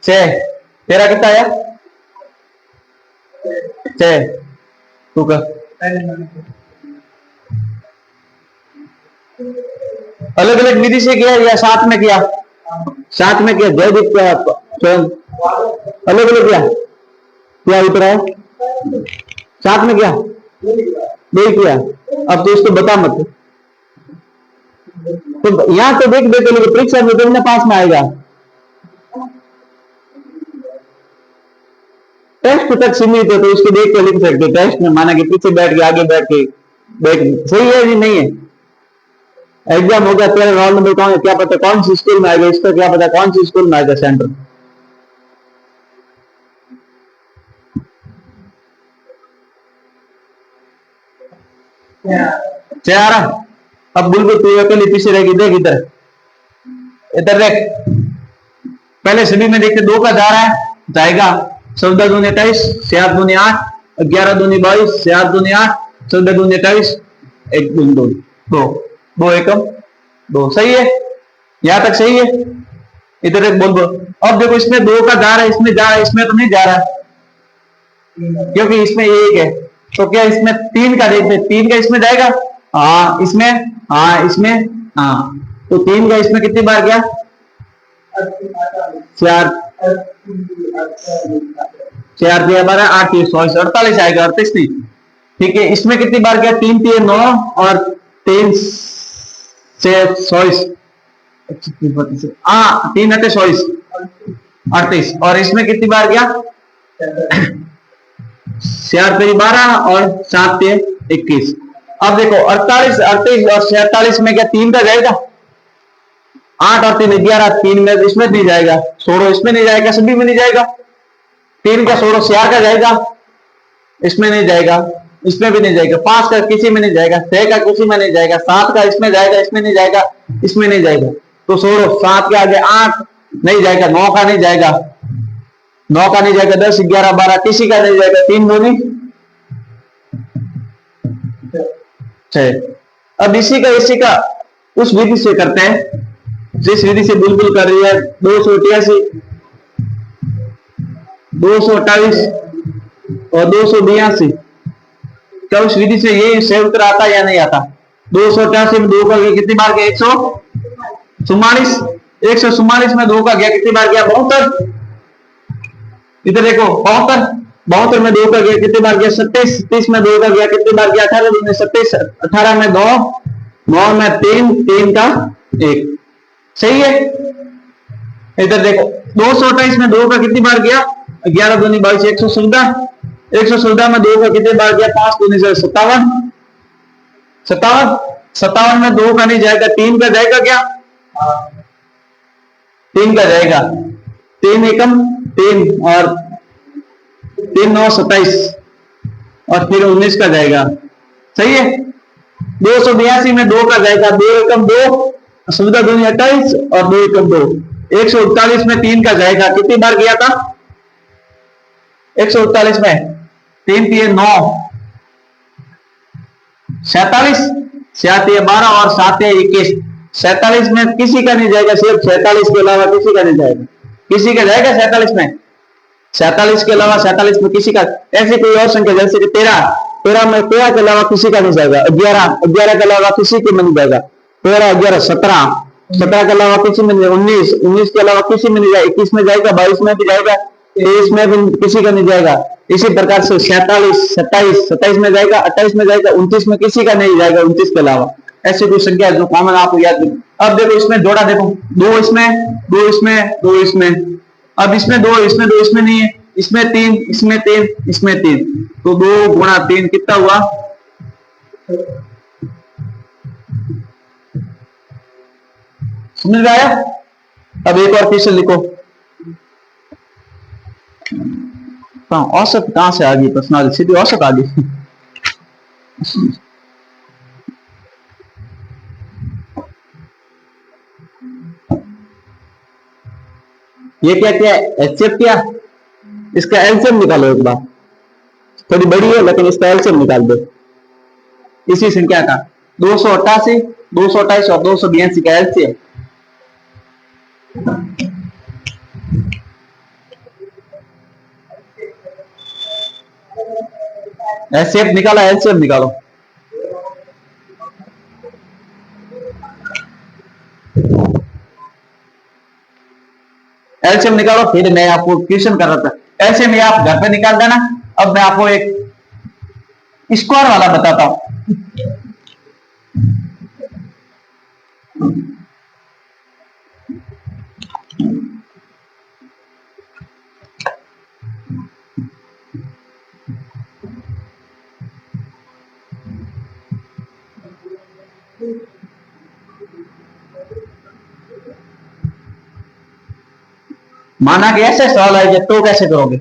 6 तेरा कितना आया? 6 तू का अलग अलग विधि से किया या साथ में किया? साथ में किया। जयदीप क्या अलग अलग किया? क्या उत्तर है? साथ में किया दो ही किया। अब तो इसको बता मत, तो यहाँ तो देख देते लेकिन परीक्षा में तुमने पास में आएगा। टेस्ट तक सीमित है तो उसको देख के लिख सकते। टेस्ट में माना कि पीछे बैठ के आगे बैठ के बैठ सही है जी नहीं है। एग्जाम हो गया तेरा रोल नंबर कौन है, क्या पता कौन सी स्कूल में आएगा, इसका क्या पता कौन सी स्कूल में आएगा सेंटर। चार। अब बुलबुल तू अकेली पीछे रहेगी, देख इधर इधर देख। पहले सभी में देखते दो का जा रहा है, जाएगा 14 दूनी 28, 7 दूनी 8, 11 दूनी 22, 7 दूनी 8, 14 दूनी 28, 1 दूनी 2, 2 2 एकम 2। सही है, यहां तक सही है। इधर एक बोल दो। अब देखो इसमें दो का जा रहा है, इसमें जा रहा है, इसमें तो नहीं जा रहा क्योंकि इसमें एक है। तो क्या इसमें 3 का देखते, 3 का इसमें जाएगा, हाँ इसमें, हाँ इसमें, हाँ तो 3 का इसमें कितनी बार गया, 4 4 दिया 12, 8 48 आएगा, 38 नहीं। ठीक है, इसमें कितनी बार गया, 3 3 9 और 3 से 24, 3 24 38, और इसमें कितनी बार गया, 4 तेरी 12 और 7 ते 21। अब देखो 48 38 और 47 में क्या 3 का जाएगा, 8 और 3 11, 3 में इसमें नहीं जाएगा, 16 इसमें नहीं जाएगा, सभी में नहीं जाएगा। 3 का 16 4 का जाएगा, इसमें नहीं जाएगा, इसमें भी नहीं जाएगा। 5 का किसी में नहीं जाएगा, 6 का किसी में नहीं जाएगा, 7 का इसमें जाएगा, इसमें नहीं जाएगा, इसमें नहीं जाएगा। तो 16 7 के आगे 8 नहीं जाएगा, 9 का नहीं जाएगा, 9 का नहीं जाएगा, 10 11 12 किसी का नहीं जाएगा, 3 दूनी 6। अब इसी का उस विधि से करते हैं जिस विधि से बुलबुल कर रही है, 288 228 और 282। क्या उस विधि से ये सही उत्तर आता या नहीं आता। 288 में 2 का गया कितनी बार गया, 144, 144 में 2 का गया कितनी बार गया, 72। इधर देखो 72, 72 में 2 का गया कितनी बार गया, 27, 30 में 2 का गया कितनी बार गया, 18 में 27, 18 में 2, 9 में 3, 3 का 1। सही है। इधर देखो 228 में 2 का कितनी बार गया, 11 दूनी 22, 114, 114 में 2 का कितनी बार गया, 5 दूनी 57, 57, 57 में 2 का नहीं जाएगा, 3 का जाएगा क्या, 3 का जाएगा, 3 एकम 3 और 3 9 27 और फिर 19 का जाएगा। सही है। 282 में 2 का जाएगा, 2 एकम 2, सुविधा दूनी 28 और 2 एकम 2। 141 में 3 का जाएगा, कितनी बार गया था, 141 में 3 3 9, 47, 7 12 और 7 21। 47 में किसी का नहीं जाएगा, सिर्फ 47 के अलावा किसी का नहीं जाएगा, किसी का जाएगा 47 में, 47 के अलावा 47 में किसी का। ऐसी कोई और संख्या जैसे कि 13 में 13 के अलावा किसी का नहीं जाएगा, 11 के अलावा किसी के में नहीं जाएगा, 13 11 17 के अलावा किसी में नहीं, 19 के अलावा किसी में नहीं जाएगा, 21 में जाएगा, 22 में भी जाएगा, 23 में भी किसी का नहीं जाएगा। इसी प्रकार से 47 27 में जाएगा, 28 में जाएगा, 29 में किसी का नहीं जाएगा, 29 के अलावा। ऐसी कोई संख्या जो कॉमन आपको याद। अब देखो इसमें जोड़ा, देखो 2 इसमें 2 इसमें 2 इसमें, अब इसमें 2 इसमें 2 इसमें नहीं है, इसमें 3 इसमें 3 इसमें 3, तो 2 गुणा 3 कितना हुआ, समझ में आया। अब एक और क्वेश्चन लिखो, औसत कहां से आ गई, पर्सनल सीधी औसत आ गई। ये क्या क्या एचएफ क्या, इसका एलसीएम निकालो एक बार, थोड़ी बड़ी है लेकिन इसका एलसीएम निकाल दो। इसी संख्या का 288 228 और 282 का एलसीएम। एचएफ निकाला, एलसीएम निकालो। एलसीएम निकालो, फिर मैं आपको क्वेश्चन कर रहा था। एलसीएम आप घर पे निकाल देना। अब मैं आपको एक स्क्वायर वाला बताता हूं। माना कि ऐसे सवाल आएगा तो कैसे करोगे?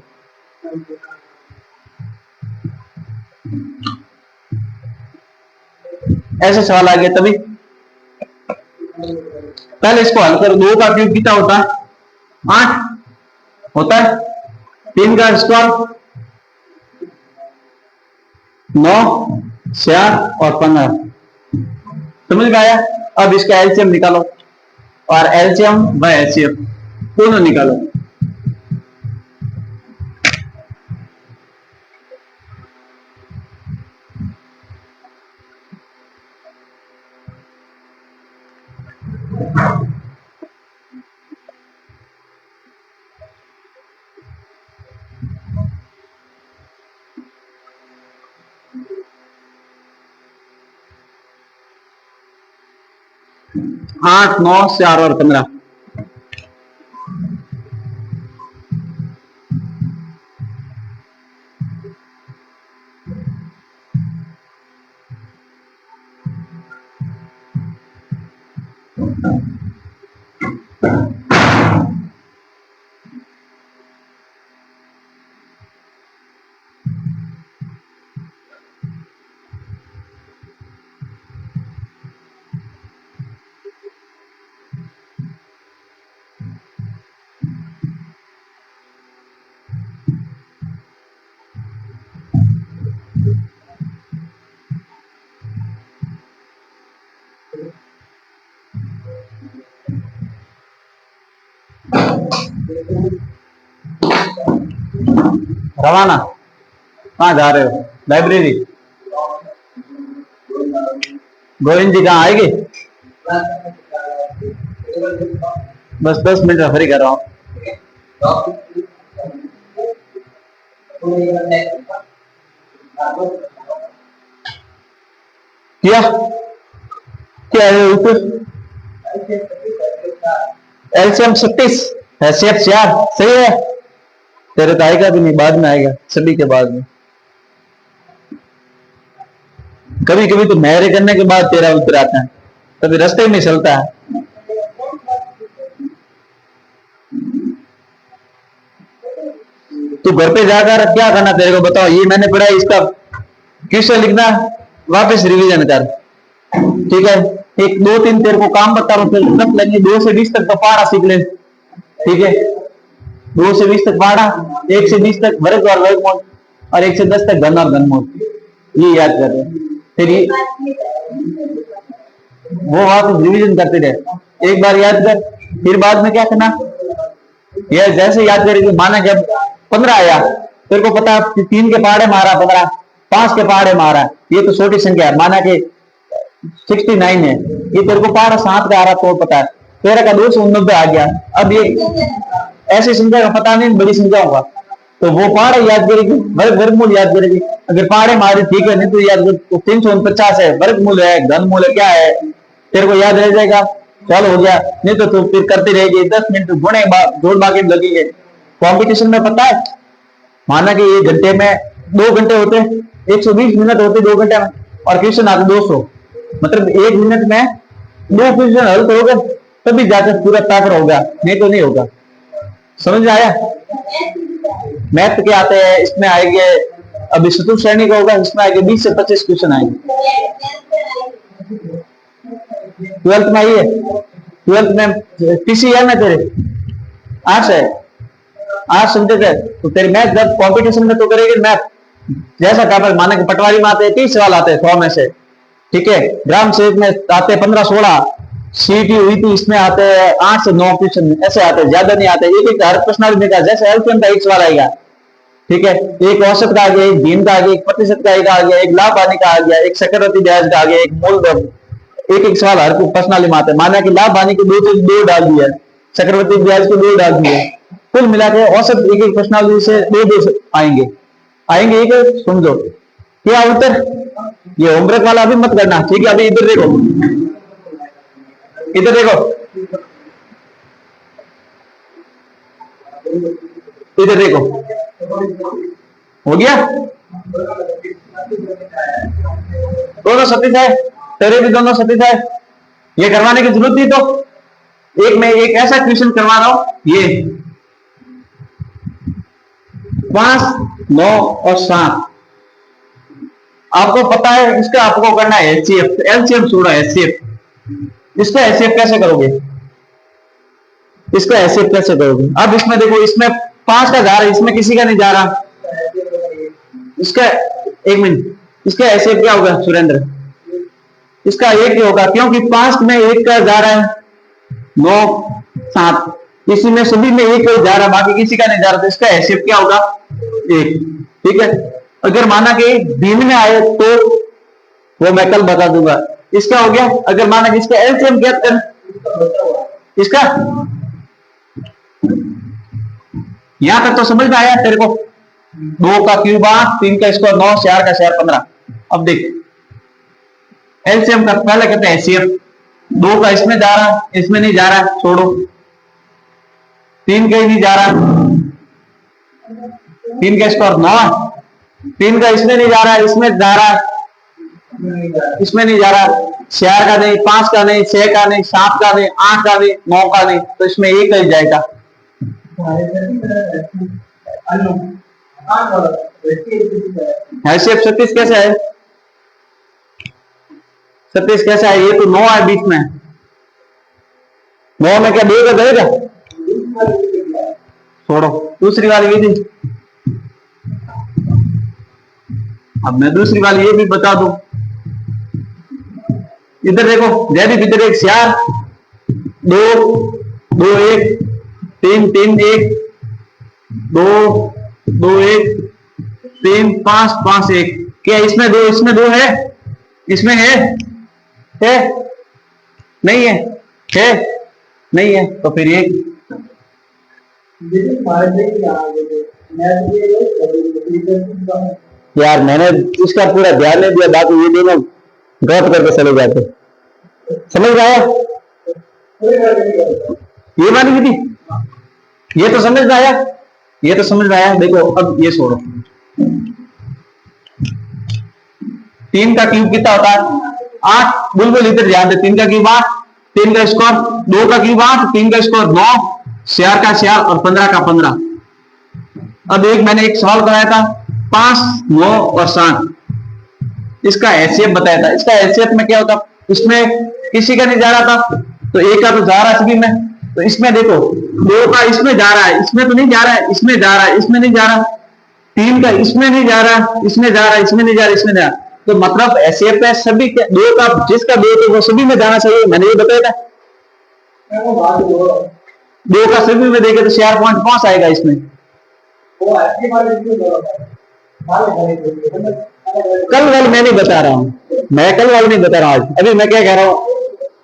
ऐसे सवाल आ गया तभी पहले इसको हल करो। 2 का क्यूब कितना होता है? 8 होता है। 3 का स्क्वायर 9, 4 और 15। समझ में आया? अब इसका एलसीएम निकालो और एलसीएम व एचसीएफ दोनों निकालो। आठ, 9, 4 और 15। रवाना कहाँ जा रहे हो? लाइब्रेरी। गोविंद जी कहाँ आएंगे? बस 10 मिनट फ्री कर रहा हूँ। क्या क्या है उत्तर? एलसीएम 36, हैसियत 4। सही है। तेरे तो आएगा भी नहीं, बाद में आएगा, सभी के बाद में। कभी कभी तो मेहरे करने के बाद तेरा उत्तर आता है, कभी रास्ते में चलता है। तू घर पे जाकर क्या करना तेरे को बताओ। ये मैंने पढ़ा, इसका क्वेश्चन लिखना, वापस रिवीजन कर। ठीक है, 1, 2, 3 तेरे को काम बता रहा हूँ, तेरे को लगे 2 से 20 तक तो पढ़ा सीख ले। ठीक है, 2 से 20 तक पढ़ा, 1 से 20 तक वर्ग और वर्गमूल, और 1 से 10 तक घन और घनमूल। ये याद कर रहे। फिर वो वापस रिवीजन करते रहे। एक बार याद कर, फिर बाद में क्या करना, यह जैसे याद करेगी। माना जब 15 आया, तेरे को पता 3 के पहाड़े मारा 15, 5 के पहाड़े मारा, ये तो छोटी संख्या है। माना कि 69 है, ये तेरे को पहाड़ा 7 का आ रहा तो पता है। 13 का 290 आ गया। अब ये ऐसी संख्या का पता नहीं, बड़ी संख्या होगा तो वो पहाड़े याद करेगी, वर्गमूल याद करेगी। अगर पहाड़े मारे ठीक है, नहीं तो याद कर 349 है, वर्गमूल है, घनमूल है, क्या है, तेरे को याद रह जाएगा, चल हो गया। नहीं तो तू फिर करती रहेगी, 10 मिनट गुणे जोड़ बाकी लगेंगे। कॉम्पिटिशन में पता है, माना कि ये घंटे में 2 घंटे होते, 120 मिनट होते 2 घंटे में, और क्वेश्चन आते 200, मतलब 1 मिनट में 2 क्वेश्चन हल करोगे तभी जाकर पूरा पेपर होगा, नहीं तो नहीं होगा। समझ में आया? मैथ के आते हैं, इसमें आएंगे, अभी चतुर्थ श्रेणी का होगा, इसमें आएंगे 20 से 25 क्वेश्चन आएंगे। 12th में आई है, 12th में पीसी है ना तेरे, आर्ट्स है, आर्ट्स सब्जेक्ट है, तो तेरी मैथ जब कंपटीशन में तो करेगी मैथ जैसा पेपर। माना कि पटवारी में आते हैं 30 सवाल आते हैं 100 में से। ठीक है, ग्राम सेवक में आते हैं 15-16, सीटी हुई थी इसमें आते हैं 8 से 9 क्वेश्चन, ऐसे आते हैं, ज्यादा नहीं आते। एक हर प्रश्न निकाल, जैसे एलसीएम का 1 सवाल आएगा। ठीक है, एक औसत का आ गया, एक दिन का आ गया, एक प्रतिशत का आ गया, एक लाभ हानि का आ गया, एक चक्रवृद्धि ब्याज का आ गया, एक मूल एक सवाल हर पर्सनली में आते हैं। माना कि लाभ हानि के 2 डाल दिया, चक्रवृद्धि ब्याज को 2 डाल दिए, कुल मिला के औसत एक प्रश्नावली से 2 आएंगे। एक समझो, क्या उत्तर? ये होमवर्क वाला अभी मत करना, ठीक है? अभी इधर देखो, इधर देखो, इधर देखो, हो गया? दोनों 37 है, तेरे भी दोनों 37 है, ये करवाने की जरूरत नहीं। तो एक मैं एक ऐसा क्वेश्चन करवा रहा हूं, ये 5, 9 और 7 आपको पता है, इसका आपको करना है एचसीएफ, एलसीएम छोड़ा एचसीएफ। इसका एचसीएफ कैसे करोगे? इसका एचसीएफ कैसे करोगे? अब इसमें देखो, इसमें 5 का जा रहा है, इसमें किसी का नहीं जा रहा, इसका 1 मिनट, इसका एचसीएफ क्या होगा सुरेंद्र? इसका 1 ही होगा, क्योंकि 5 में 1 का जा रहा है, 9, 7 इसी में सभी में 1 जा रहा है, बाकी किसी का नहीं जा रहा, तो इसका एचसीएफ क्या होगा? 1। ठीक है, अगर माना कि दिन में आए तो वो मैं कल बता दूंगा। इसका हो गया। अगर माना कि इसका एलसीएम क्या इसका, यहां तक तो समझ में आया तेरे को? 2 का क्यूब 8, 3 का स्क्वायर 9, 4 का 4 15। अब देख एलसीएम का पहले कहते हैं एचसीएफ। 2 का इसमें जा रहा, इसमें नहीं जा रहा, छोड़ो। 3 का ही नहीं जा रहा, 3 का स्क्वायर 9, 3 का इसमें नहीं जा रहा है, इसमें जा रहा है, इसमें नहीं जा रहा, 4 का नहीं, 5 का नहीं, 6 का नहीं, 7 का नहीं, 8 का नहीं, 9 का नहीं, तो इसमें 1 ही जाएगा। एचसीएफ 36 कैसे है? 36 कैसे है? ये तो 9 है बीच में, 9 में क्या 2 का जाएगा? छोड़ो, दूसरी वाली विधि। अब मैं दूसरी वाली ये भी बता दूं, इधर देखो जैसे इधर एक 4, 2, 2 1, 3 3 1, 2 2 1, 3 5 5 1। क्या इसमें 2, इसमें 2 है? इसमें है नहीं है? है नहीं है, तो फिर ये यार मैंने इसका पूरा ध्यान नहीं दिया, बाकी ये दोनों ड्रॉप करके चले जाते। समझ में आया? ये वाली विधि, ये तो समझ में आया, ये तो समझ में आया। देखो अब ये छोड़ो, 3 का क्यूब कितना होता है? 8। बिल्कुल इधर ध्यान दे, 3 का क्यूब 8, 3 का स्क्वायर 2 का क्यूब 8, 3 का स्क्वायर 9, 4 का 4 और 15 का 15। अब मैंने एक सवाल कराया था 5, 9 और 7, इसका एचसीएफ बताया था। इसका एचसीएफ में क्या होता? इसमें किसी का नहीं जा रहा था, तो 1 का तो जा रहा है सभी में, तो इसमें देखो 2 का इसमें जा रहा है, इसमें तो नहीं जा रहा है, इसमें जा रहा है, इसमें नहीं जा रहा, 3 का इसमें नहीं जा रहा, इसमें जा रहा है, इसमें नहीं जा रहा, इसमें जा रहा, तो मतलब एचसीएफ है सभी के 2 का, जिसका 2 तो वो सभी में जाना चाहिए, मैंने ये बताया था। 2 का सभी में देखे तो 4.5 आएगा इसमें। कल वाली मैं नहीं बता रहा हूँ, मैं कल वाली नहीं बता रहा हूँ, अभी मैं क्या कह रहा हूँ,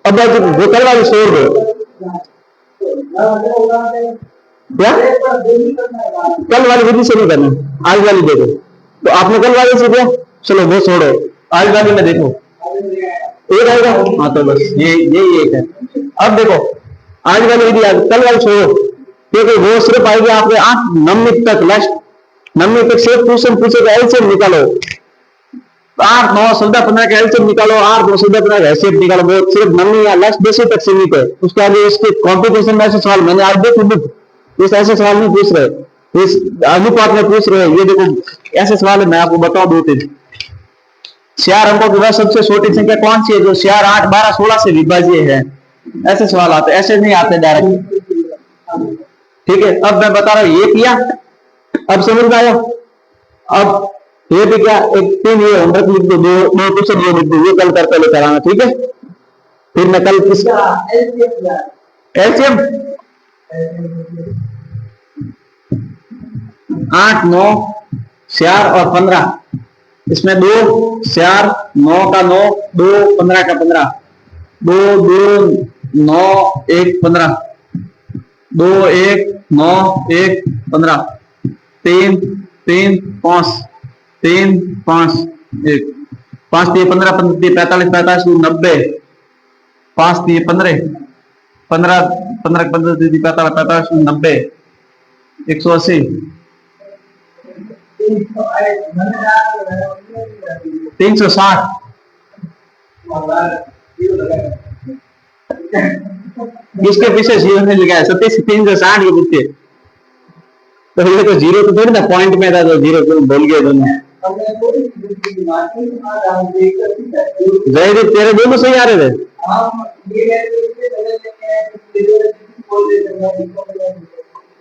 अब वो कल वाली छोड़ दो। क्या कल वाली विधि से नहीं करना, आज वाली देखो। तो आपने कल वाली से दिया, चलो वो छोड़ो, आज वाली में देखो एक आएगा। हाँ तो बस यही एक है। अब देखो आज वाली विधि, कल वाली छोड़ो, क्योंकि वो सिर्फ आएगी आपके 8 9 तक, लास्ट 9 तक सिर्फ क्वेश्चन पूछेगा, एलसीएम निकालो, 8 9 14 15 का एलसीएम निकालो, 8 2 14 15 का एलसीएम निकालो, वो सिर्फ 9 या लास्ट 10 तक सीमित है। उसके आगे इसके कॉम्पिटिशन में ऐसे सवाल मैंने आज देखो, इस ऐसे सवाल नहीं पूछ रहे, इस अनुपात में पूछ रहे हैं। ये देखो ऐसे सवाल है, मैं आपको बताऊं 2-3। 4 अंकों के बाद सबसे छोटी संख्या कौन सी है जो 4 8 12 16 से विभाज्य है? ऐसे सवाल आते, ऐसे नहीं आते डायरेक्ट। ठीक है, अब मैं बता रहा हूं ये किया, अब समझ में आया। अब ये भी क्या, एक 3 ये होमवर्क लिख दो, 2 क्वेश्चन ये लिख दो, ये कल करके लेकर आना, ठीक है? फिर मैं कल एलसीएम 8 9 4 और 15, इसमें 2 4 9 का 9 2 15 का 15, 2 2 9 1 15, 2 1 9 1 15, 3 3 5 3 5 एक 5 3 15 15 3 45 45 90 5 3 15 15 15 15 3 45 45 90 180 360 इसके पीछे जीरो नहीं लिखा है 360 के पीछे तो ये तो जीरो तो थोड़ी ना पॉइंट में था तो जीरो तो बोल गए दोनों जय तेरे दोनों सही आ रहे थे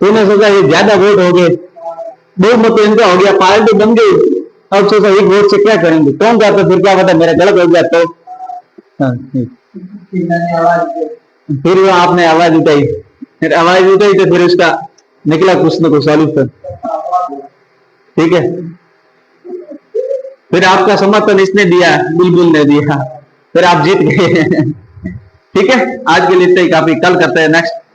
तूने सोचा ये ज्यादा वोट हो गए दो मत इनका हो गया पार्टी बन गई अब सोचा एक वोट से क्या करेंगे कौन जाता फिर क्या पता मेरा गलत हो गया तो फिर वो आपने आवाज उठाई फिर आवाज उठाई तो फिर उसका निकला कुछ ना कुछ सॉल्यूशन ठीक है फिर आपका समर्थन इसने दिया बुलबुल ने दिया फिर आप जीत गए ठीक है आज के लिए इतना ही काफी कल करते हैं नेक्स्ट